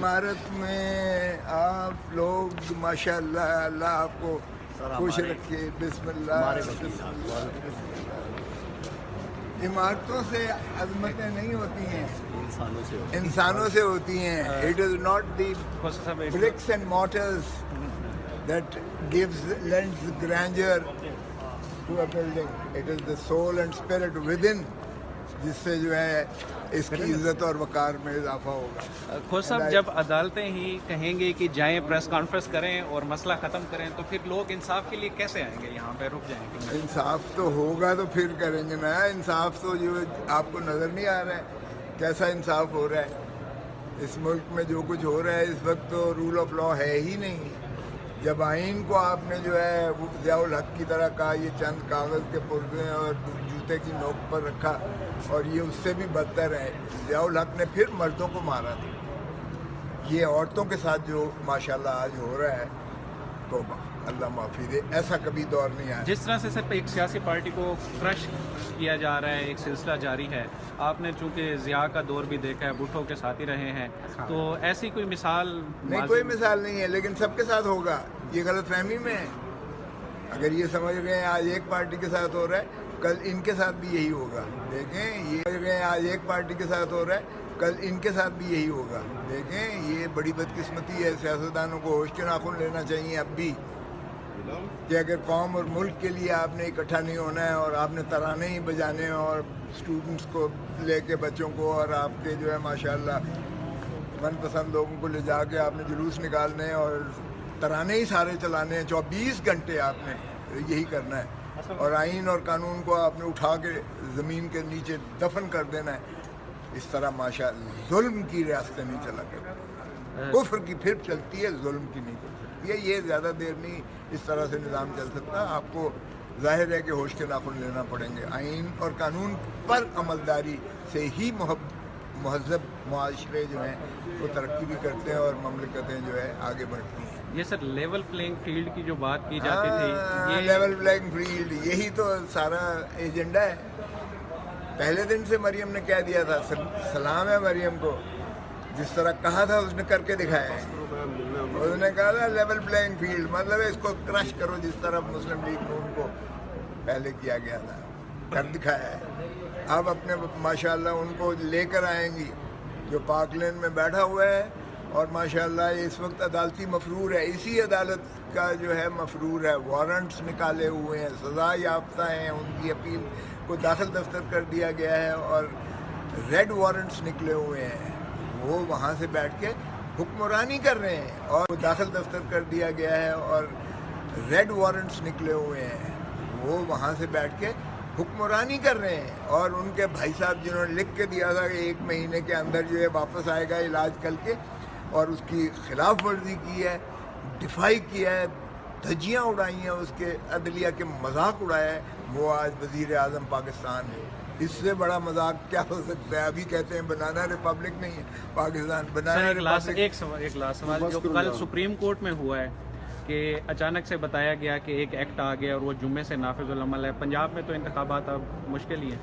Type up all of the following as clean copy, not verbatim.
इमारत में आप लोग माशाल्लाह, अल्लाह आपको खुश रखे। बिस्मिल्लाह। इमारतों से अजमतें नहीं होती हैं, इंसानों से होती हैं। It is not the bricks and mortars that lends grandeur to a building. It is the soul and spirit within, जिससे जो है इसकी इज्जत और वकार में इजाफा होगा। खोज साहब, जब अदालतें ही कहेंगे कि जाएं प्रेस कॉन्फ्रेंस करें और मसला ख़त्म करें, तो फिर लोग इंसाफ के लिए कैसे आएंगे? यहाँ पे रुक जाएंगे? इंसाफ तो होगा तो फिर करेंगे ना। इंसाफ तो जो आपको नज़र नहीं आ रहा है कैसा इंसाफ हो रहा है इस मुल्क में? जो कुछ हो रहा है इस वक्त तो रूल ऑफ लॉ है ही नहीं। जब आइन को आपने जो है वो ज़ियाउल हक की तरह कहा ये चंद कागज़ के पुर्जे और जूते की नोक पर रखा, और ये उससे भी बदतर है। ज़ियाउल हक ने फिर मर्दों को मारा था। ये औरतों के साथ जो माशाल्लाह आज हो रहा है, तो अल्लाह माफ़ी दे, ऐसा कभी दौर नहीं आया। जिस तरह से सिर्फ एक सियासी पार्टी को क्रश किया जा रहा है, एक सिलसिला जारी है। आपने चूंकि ज़िया का दौर भी देखा है, भुट्टो के साथ ही रहे हैं, तो ऐसी कोई मिसाल नहीं? कोई मिसाल नहीं है, लेकिन सबके साथ होगा। ये गलतफहमी में है। अगर ये समझ गए आज एक पार्टी के साथ हो रहा है, कल इनके साथ भी यही होगा। देखें, ये समझ गए आज एक पार्टी के साथ हो रहा है, कल इनके साथ भी यही होगा। देखें, ये बड़ी बदकिस्मती है। सियासतदानों को होश के नाखून लेना चाहिए अब भी, कि अगर कौम और मुल्क के लिए आपने इकट्ठा नहीं होना है और आपने तराने ही बजाने हैं और स्टूडेंट्स को लेके, बच्चों को और आपके जो है माशाल्लाह मनपसंद लोगों को ले जाके आपने जुलूस निकालने हैं और तराने ही सारे चलाने हैं 24 घंटे, आपने यही करना है। और आइन और कानून को आपने उठा के ज़मीन के नीचे दफन कर देना है। इस तरह माशाल्लाह जुल्म की रियासतें नहीं चला करती। कुफ्र की फिर चलती है, जुल्म की नहीं चल सकती। ये ज़्यादा देर नहीं इस तरह से निज़ाम चल सकता। आपको ज़ाहिर है कि होश के नाखून लेना पड़ेंगे। आइन और कानून पर अमलदारी से ही महज़ब मुआशरे जो हैं वो तरक्की भी करते हैं और ममलिकतें जो है आगे बढ़ती हैं। ये सर लेवल प्लेइंग फील्ड की जो बात की जाती थी, ये लेवल प्लेइंग फील्ड, यही तो सारा एजेंडा है। पहले दिन से मरियम ने कह दिया था, सलाम है मरियम को, जिस तरह कहा था उसने करके दिखाया है। उसने कहा था लेवल प्लेइंग फील्ड, मतलब इसको क्रश करो, जिस तरह मुस्लिम लीग नून को पहले किया गया था, कर दिखाया है। अब अपने माशाल्लाह उनको लेकर आएंगी जो पाक लेन में बैठा हुआ है, और माशाल्लाह इस वक्त अदालती मफरूर है। इसी अदालत का जो है मफरूर है, वारंट्स निकाले हुए हैं, सज़ा याफ्ता हैं, उनकी अपील को दाखिल दफ्तर कर दिया गया है और रेड वारंट्स निकले हुए हैं। वो वहाँ से बैठ के हुक्मरानी कर रहे हैं, और दाखिल दफ्तर कर दिया गया है और रेड वारंट्स निकले हुए हैं। वो वहाँ से बैठ के हुक्मरानी कर रहे हैं, और उनके भाई साहब जिन्होंने लिख के दिया था कि 1 महीने के अंदर जो है वापस आएगा इलाज करके, और उसकी खिलाफ वर्जी की है, डिफाई किया है, धज्जियाँ उड़ाई हैं, उसके अदलिया के मजाक उड़ाया है, वो आज वज़ीर आज़म पाकिस्तान है। इससे बड़ा मजाक क्या हो सकता है? अभी कहते हैं बनाना रिपब्लिक नहीं है पाकिस्तान, बनाना रिपब्लिक। एक लास्ट सवाल जो कल सुप्रीम कोर्ट में हुआ है कि अचानक से बताया गया कि एक एक्ट आ गया और वो जुम्मे से नाफिजुल अमल है। पंजाब में तो इंतखाबात अब मुश्किल ही है।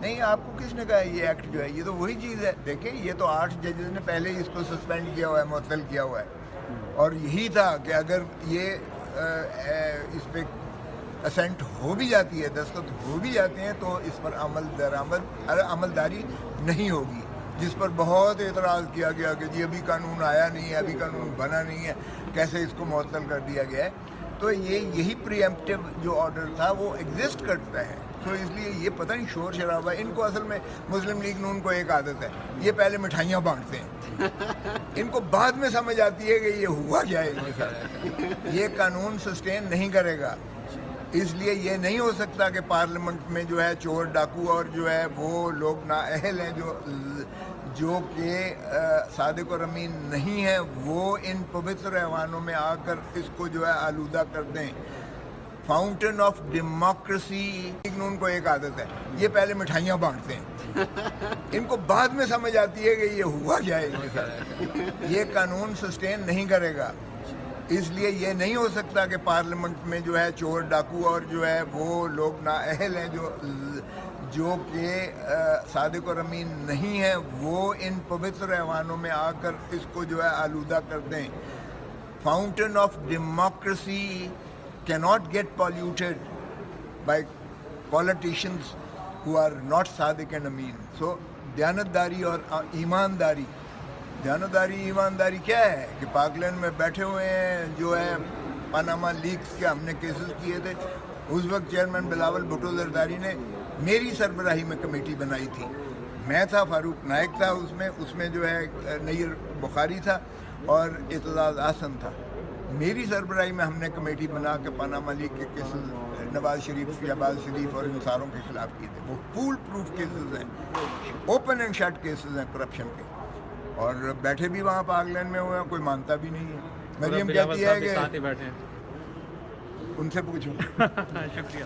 नहीं, आपको किसने कहा ये एक्ट जो है? ये तो वही चीज़ है। देखिए, ये तो 8 जजेस ने पहले ही इसको सस्पेंड किया हुआ है, मुअत्तल किया हुआ है, और यही था कि अगर ये इस पर असेंट हो भी जाती है, दस्तखत हो भी जाते हैं, तो इस पर अमलदारी नहीं होगी, जिस पर बहुत एतराज़ किया गया कि जी अभी कानून आया नहीं है, अभी कानून बना नहीं है, कैसे इसको मुअत्तल कर दिया गया है। तो यही प्रीएम्प्टिव जो ऑर्डर था वो एग्जिस्ट करता है। तो इसलिए ये पता नहीं शोर शराबा। इनको असल में मुस्लिम लीग नून को एक आदत है, ये पहले मिठाइयाँ बांटते हैं, इनको बाद में समझ आती है कि ये हुआ क्या है। ये कानून सस्टेन नहीं करेगा, इसलिए ये नहीं हो सकता कि पार्लियामेंट में जो है चोर डाकू और जो है वो लोग नाअहल हैं जो कि सादिक और अमीन नहीं है, वो इन पवित्र ऐवानों में आकर इसको जो है आलूदा कर दें। फाउंटेन ऑफ डेमोक्रेसी नून को एक आदत है, ये पहले मिठाइयाँ बांटते हैं, इनको बाद में समझ आती है कि ये हुआ क्या है। ये कानून सस्टेन नहीं करेगा, इसलिए ये नहीं हो सकता कि पार्लियामेंट में जो है चोर डाकू और जो है वो लोग नाअहल हैं جو کہ صادق اور امین نہیں ہیں وہ ان پوتر ایوانوں میں آ کر اس کو جو ہے آلودہ کر دیں. Fountain of democracy cannot get polluted by politicians who are not Sadiq and امین. سو دیانتداری اور ایمانداری کیا ہے کہ پاک لینڈ میں بیٹھے ہوئے ہیں جو ہے پاناما لیکس کے ہم نے کیسز کیے تھے. اس وقت چیئرمین بلاول بھٹو زرداری نے میری سربراہی میں کمیٹی بنائی تھی. میں تھا، فاروق نائک تھا اس میں جو ہے نیر بخاری تھا اور اعتزاز احسن تھا. میری سربراہی میں ہم نے کمیٹی بنا کے پاناما لیک کے کیسز نواز شریف، شہباز شریف اور ان ساروں کے خلاف کیے تھے. وہ فول پروف کیسز ہیں، اوپن اینڈ شٹ کیسز ہیں کرپشن کے، اور بیٹھے بھی وہاں پاک لینڈ میں ہوئے ہیں، کوئی مانتا بھی نہیں ہے. مریم کہتی ہے کہ ساتھ ہی بیٹھے ہیں. ان سے پوچھو. شکریہ.